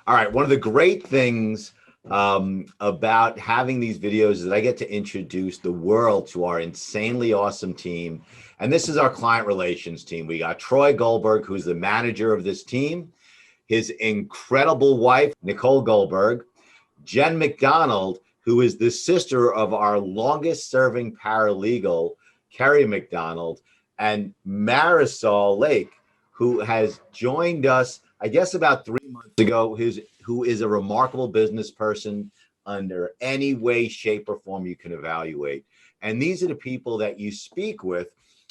All right. One of the great things about having these videos is that I get to introduce the world to our insanely awesome team. And this is our client relations team. We got Troy Goldberg, who's the manager of this team, his incredible wife, Nicole Goldberg, Jen McDonald, who is the sister of our longest serving paralegal, Kerry McDonald, and Marisol Lake, who has joined us, I guess, about 3 months ago, who is a remarkable business person under any way, shape, or form you can evaluate. And these are the people that you speak with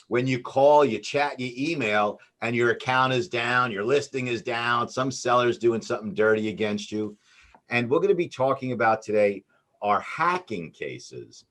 when you call, you chat, you email, and your account is down, your listing is down, some seller's doing something dirty against you. And we're going to be talking about today are hacking cases.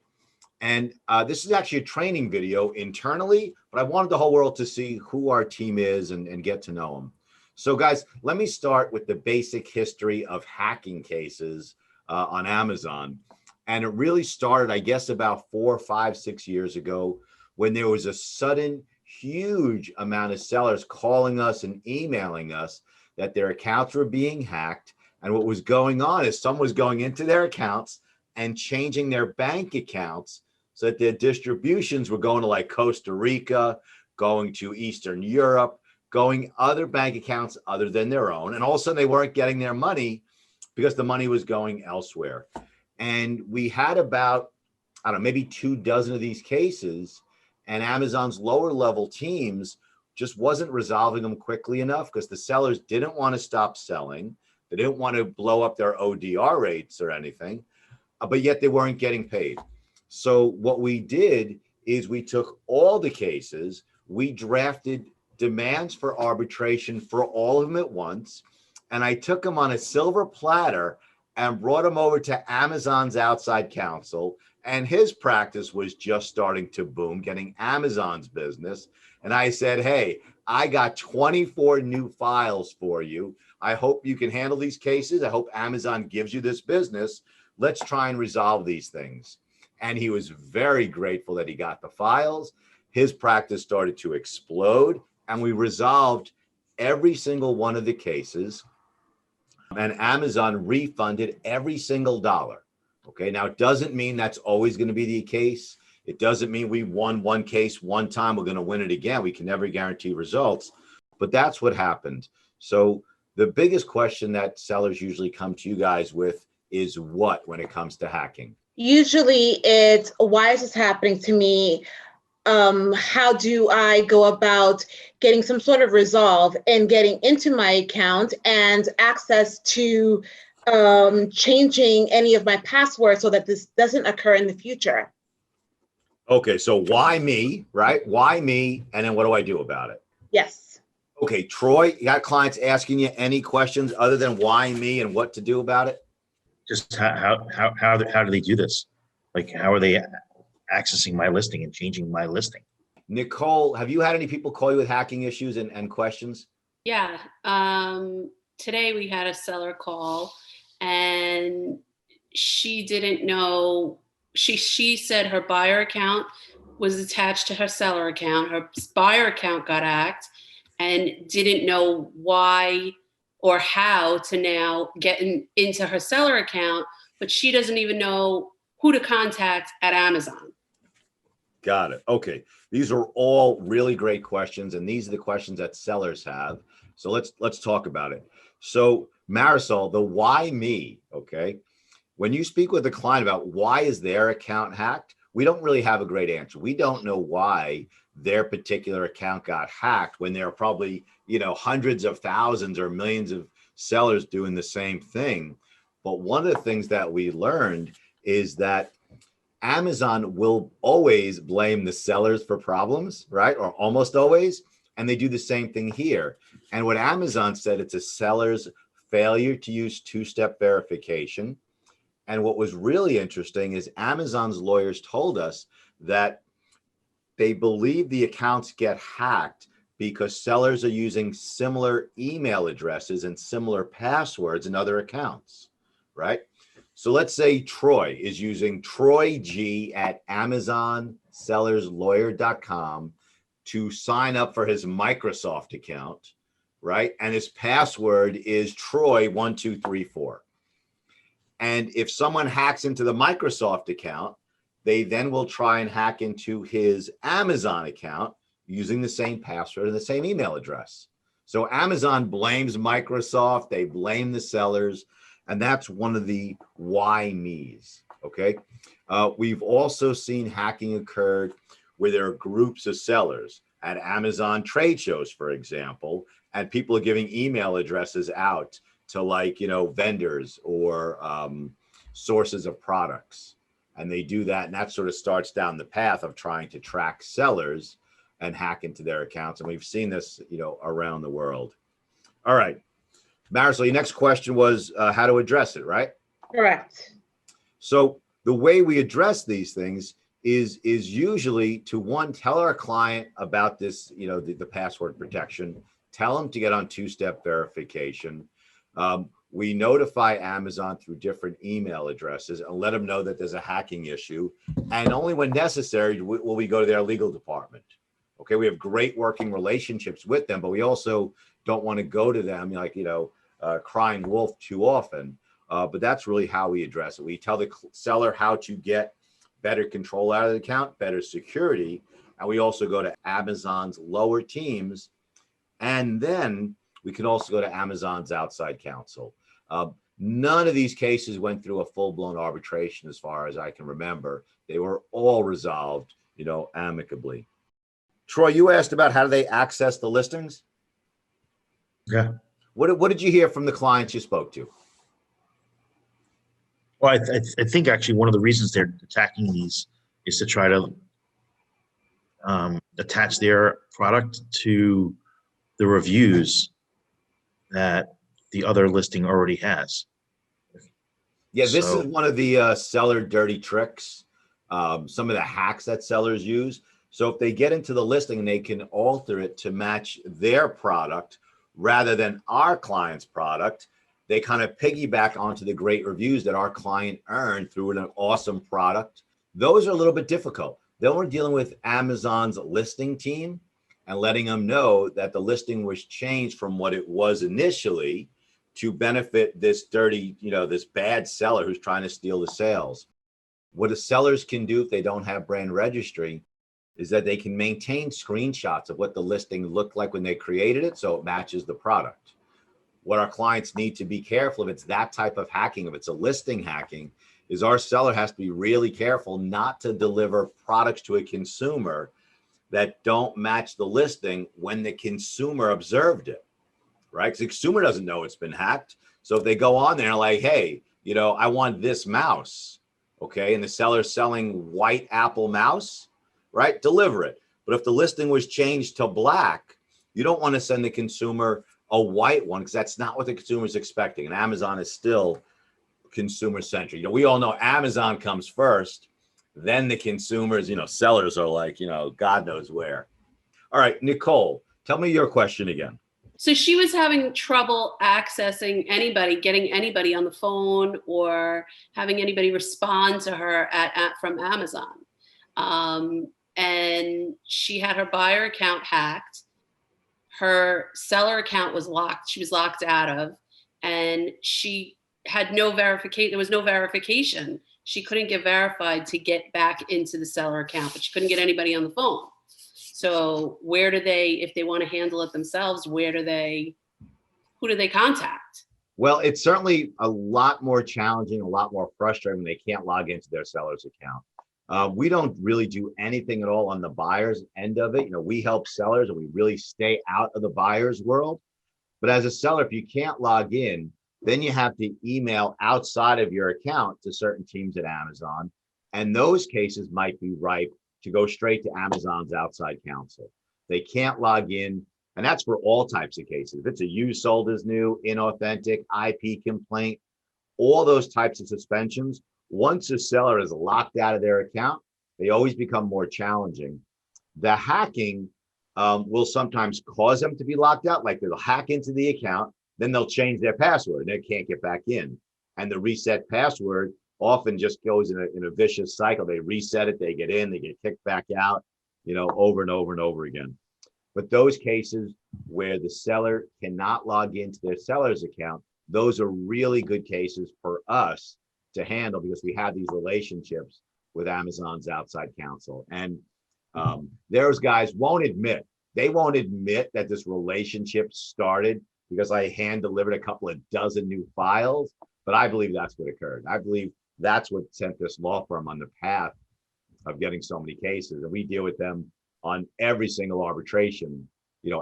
And this is actually a training video internally, but I wanted the whole world to see who our team is and get to know them. So guys, let me start with the basic history of hacking cases on Amazon. And it really started, I guess, about 4, 5, 6 years ago when there was a sudden huge amount of sellers calling us and emailing us that their accounts were being hacked. And what was going on is someone was going into their accounts and changing their bank accounts so that their distributions were going to like Costa Rica, going to Eastern Europe, going other bank accounts other than their own. And all of a sudden they weren't getting their money because the money was going elsewhere. And we had about, I don't know, maybe 24 of these cases, and Amazon's lower level teams just wasn't resolving them quickly enough because the sellers didn't want to stop selling. They didn't want to blow up their ODR rates or anything, but yet they weren't getting paid. So what we did is we took all the cases, we drafted demands for arbitration for all of them at once, and I took them on a silver platter and brought them over to Amazon's outside counsel. And his practice was just starting to boom, getting Amazon's business. And I said, hey, I got 24 new files for you. I hope you can handle these cases. I hope Amazon gives you this business. Let's try and resolve these things. And he was very grateful that he got the files. His practice started to explode, and we resolved every single one of the cases. And Amazon refunded every single dollar. Okay, now it doesn't mean that's always going to be the case. It doesn't mean we won one case one time, we're going to win it again. We can never guarantee results, but that's what happened. So the biggest question that sellers usually come to you guys with is what when it comes to hacking? Usually it's, why is this happening to me? How do I go about getting some sort of resolve and getting into my account and access to changing any of my passwords so that this doesn't occur in the future? Okay, so why me, right? Why me? And then what do I do about it? Yes. Okay, Troy, you got clients asking you any questions other than why me and what to do about it? Just how do they do this? Like, how are they accessing my listing and changing my listing? Nicole, have you had any people call you with hacking issues and questions? Yeah. Today we had a seller call and she didn't know, she said her buyer account was attached to her seller account. Her buyer account got hacked and didn't know why or how to now get into her seller account, but she doesn't even know who to contact at Amazon. Got it. Okay. These are all really great questions, and these are the questions that sellers have. So let's talk about it. So Marisol, the why me, okay? When you speak with a client about why is their account hacked, we don't really have a great answer. We don't know why their particular account got hacked when there are probably, hundreds of thousands or millions of sellers doing the same thing. But one of the things that we learned is that Amazon will always blame the sellers for problems, right? Or almost always. And they do the same thing here. And what Amazon said, it's a seller's failure to use two-step verification. And what was really interesting is Amazon's lawyers told us that they believe the accounts get hacked because sellers are using similar email addresses and similar passwords in other accounts, right? So let's say Troy is using Troy G at AmazonSellersLawyer.com to sign up for his Microsoft account, right? And his password is Troy1234. And if someone hacks into the Microsoft account, they then will try and hack into his Amazon account using the same password and the same email address. So Amazon blames Microsoft, they blame the sellers, and that's one of the why me's, okay? We've also seen hacking occur where there are groups of sellers at Amazon trade shows, for example, and people are giving email addresses out to, like, you know, vendors or sources of products. And they do that, and that sort of starts down the path of trying to track sellers and hack into their accounts. And we've seen this, you know, around the world. All right, Marisol, your next question was how to address it, right? Correct. So the way we address these things is usually to, one, tell our client about this, you know, the password protection, tell them to get on two-step verification. We notify Amazon through different email addresses and let them know that there's a hacking issue. And only when necessary will we go to their legal department. Okay, we have great working relationships with them, but we also don't want to go to them like, you know, crying wolf too often. But that's really how we address it. We tell the seller how to get better control out of the account, better security. And we also go to Amazon's lower teams. And then we can also go to Amazon's outside counsel. None of these cases went through a full-blown arbitration as far as I can remember. They were all resolved, you know, amicably. Troy, you asked about how do they access the listings? Yeah. What did you hear from the clients you spoke to? Well, I think actually one of the reasons they're attacking these is to try to attach their product to the reviews that the other listing already has. Yeah, this is one of the seller dirty tricks, some of the hacks that sellers use. So if they get into the listing and they can alter it to match their product rather than our client's product, they kind of piggyback onto the great reviews that our client earned through an awesome product. Those are a little bit difficult. Then we're dealing with Amazon's listing team and letting them know that the listing was changed from what it was initially to benefit this dirty, you know, this bad seller who's trying to steal the sales. What the sellers can do if they don't have brand registry is that they can maintain screenshots of what the listing looked like when they created it, so it matches the product. What our clients need to be careful if it's that type of hacking, if it's a listing hacking, is our seller has to be really careful not to deliver products to a consumer that don't match the listing when the consumer observed it, right? Because the consumer doesn't know it's been hacked. So if they go on there and like, hey, you know, I want this mouse, okay, and the seller's selling white Apple mouse, right? Deliver it. But if the listing was changed to black, you don't want to send the consumer a white one because that's not what the consumer is expecting. And Amazon is still consumer centric. You know, we all know Amazon comes first, then the consumers, you know, sellers are like, you know, God knows where. All right, Nicole, tell me your question again. So she was having trouble accessing anybody, getting anybody on the phone or having anybody respond to her from Amazon. And she had her buyer account hacked. Her seller account was locked. She was locked out of, and she had no verification. There was no verification. She couldn't get verified to get back into the seller account, but she couldn't get anybody on the phone. So where do they, if they want to handle it themselves, who do they contact? Well, it's certainly a lot more challenging, a lot more frustrating when they can't log into their seller's account. We don't really do anything at all on the buyer's end of it. You know, we help sellers and we really stay out of the buyer's world. But as a seller, if you can't log in, then you have to email outside of your account to certain teams at Amazon. And those cases might be ripe to go straight to Amazon's outside counsel. They can't log in. And that's for all types of cases. If it's a used, sold as new, inauthentic, IP complaint, all those types of suspensions, once a seller is locked out of their account, they always become more challenging. The hacking will sometimes cause them to be locked out, like they'll hack into the account, then they'll change their password and they can't get back in. And the reset password often just goes in a vicious cycle. They reset it, they get in, they get kicked back out, you know, over and over and over again. But those cases where the seller cannot log into their seller's account, those are really good cases for us to handle because we have these relationships with Amazon's outside counsel. And those guys won't admit, that this relationship started because I hand delivered a couple of dozen new files, but I believe that's what occurred. I believe that's what sent this law firm on the path of getting so many cases. And we deal with them on every single arbitration,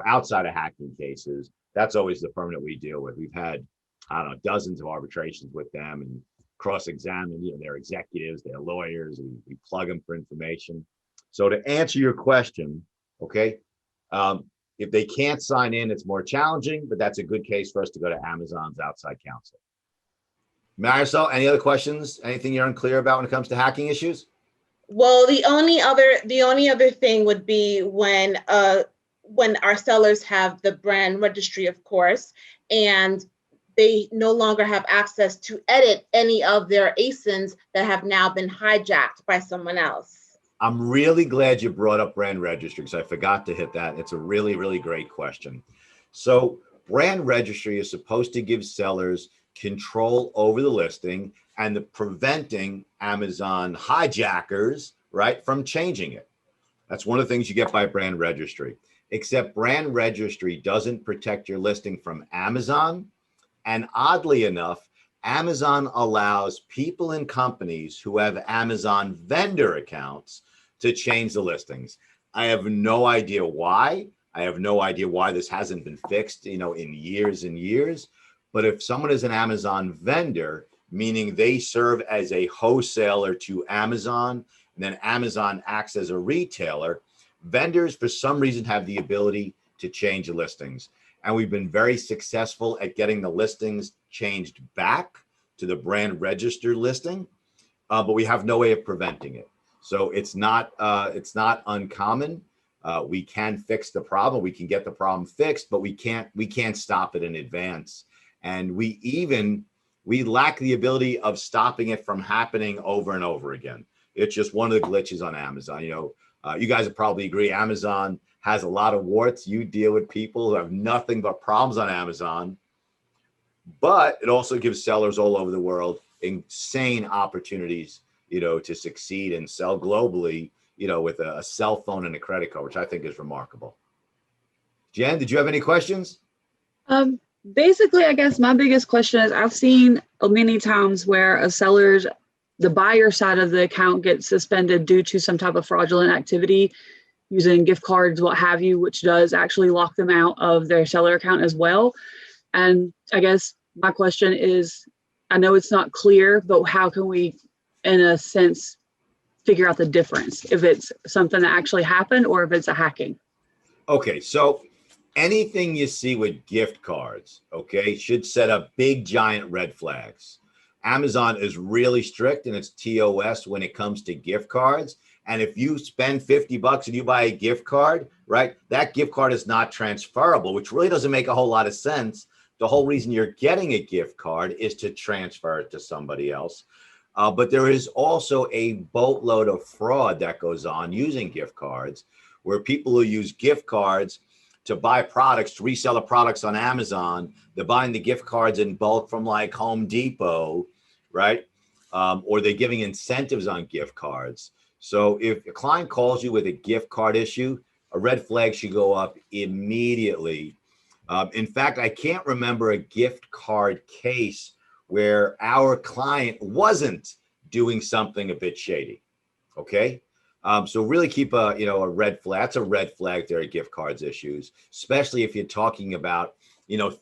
outside of hacking cases. That's always the firm that we deal with. We've had, I don't know, dozens of arbitrations with them and cross-examine, their executives, their lawyers, and we plug them for information. So to answer your question, okay, if they can't sign in, it's more challenging, but that's a good case for us to go to Amazon's outside counsel. Marisol, any other questions? Anything you're unclear about when it comes to hacking issues? Well, the only other thing would be when our sellers have the brand registry, of course, and they no longer have access to edit any of their ASINs that have now been hijacked by someone else. I'm really glad you brought up brand registry because I forgot to hit that. It's a really, really great question. So brand registry is supposed to give sellers control over the listing and preventing Amazon hijackers, right, from changing it. That's one of the things you get by brand registry. Except brand registry doesn't protect your listing from Amazon. And oddly enough, Amazon allows people and companies who have Amazon vendor accounts to change the listings. I have no idea why. I have no idea why this hasn't been fixed, in years and years. But if someone is an Amazon vendor, meaning they serve as a wholesaler to Amazon, and then Amazon acts as a retailer, vendors for some reason have the ability to change the listings. And we've been very successful at getting the listings changed back to the brand registered listing, but we have no way of preventing it. So it's not uncommon. We can fix the problem. We can get the problem fixed, but we can't stop it in advance. And we lack the ability of stopping it from happening over and over again. It's just one of the glitches on Amazon. You guys would probably agree. Amazon has a lot of warts. You deal with people who have nothing but problems on Amazon, but it also gives sellers all over the world insane opportunities, to succeed and sell globally, with a cell phone and a credit card, which I think is remarkable. Jen, did you have any questions? Basically, I guess my biggest question is I've seen many times where the buyer side of the account gets suspended due to some type of fraudulent activity using gift cards, what have you, which does actually lock them out of their seller account as well. And I guess my question is, I know it's not clear, but how can we, in a sense, figure out the difference if it's something that actually happened or if it's a hacking? Okay, so anything you see with gift cards, okay, should set up big, giant red flags. Amazon is really strict in its TOS when it comes to gift cards. And if you spend $50 and you buy a gift card, right, that gift card is not transferable, which really doesn't make a whole lot of sense. The whole reason you're getting a gift card is to transfer it to somebody else. But there is also a boatload of fraud that goes on using gift cards, where people who use gift cards to buy products, to resell the products on Amazon, they're buying the gift cards in bulk from like Home Depot, right? Or they're giving incentives on gift cards. So if a client calls you with a gift card issue, a red flag should go up immediately. In fact, I can't remember a gift card case where our client wasn't doing something a bit shady. Okay. So really keep a red flag. That's a red flag there at gift cards issues, especially if you're talking about,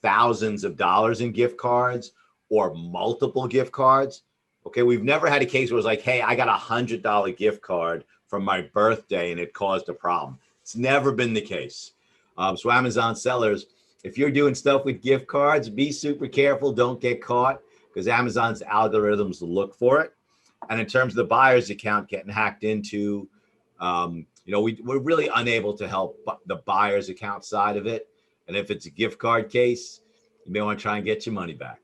thousands of dollars in gift cards or multiple gift cards. Okay. We've never had a case where it's like, hey, I got $100 gift card from my birthday and it caused a problem. It's never been the case. So Amazon sellers, if you're doing stuff with gift cards, be super careful. Don't get caught, because Amazon's algorithms look for it. And in terms of the buyer's account getting hacked into, we're really unable to help the buyer's account side of it. And if it's a gift card case, you may want to try and get your money back.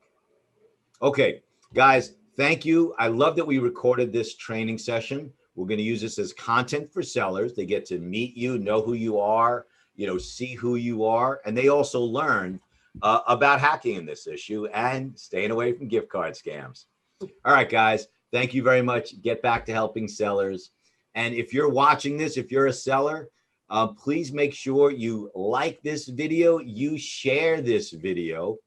Okay, guys, thank you. I love that we recorded this training session. We're going to use this as content for sellers. They get to meet you, know who you are, see who you are. And they also learn about hacking in this issue and staying away from gift card scams. All right, guys, thank you very much. Get back to helping sellers. And if you're watching this, if you're a seller, please make sure you like this video, you share this video.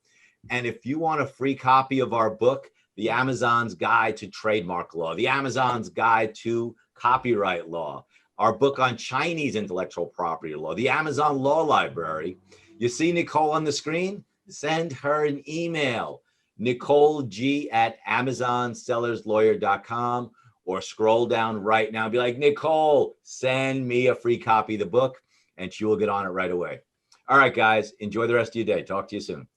And if you want a free copy of our book, The Amazon's Guide to Trademark Law, The Amazon's Guide to Copyright Law, our book on Chinese intellectual property law, the Amazon Law Library, you see Nicole on the screen? Send her an email, NicoleG@AmazonSellersLawyer.com, or scroll down right now and be like, Nicole, send me a free copy of the book, and she will get on it right away. All right, guys, enjoy the rest of your day. Talk to you soon.